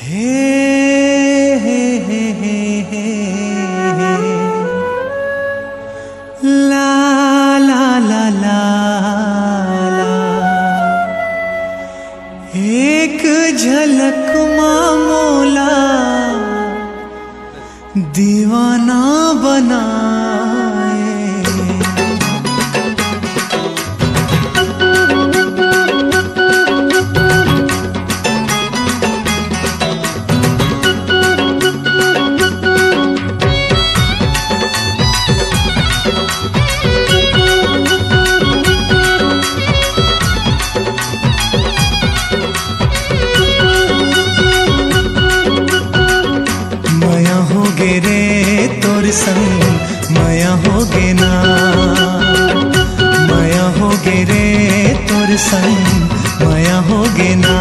हे हे हे हे हे ला ला ला ला ला एक झलक मामोला दीवाना बनाए। माया होगे रे तोर संग माया होगे ना, माया होगे रे तोर संग माया होगे ना।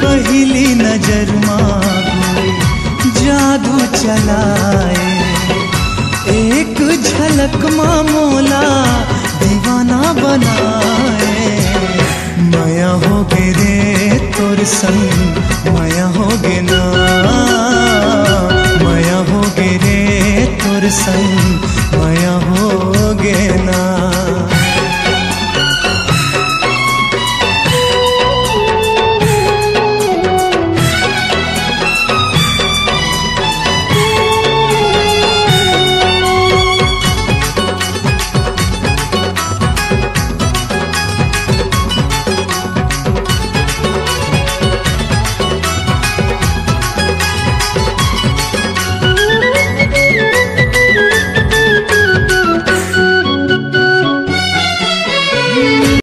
पहली नजर माँ जादू चलाए, एक झलक माँ मोला दीवाना बनाए। माया होगे रे तोर संग माया होगे ना, माया होगे रे तोर संग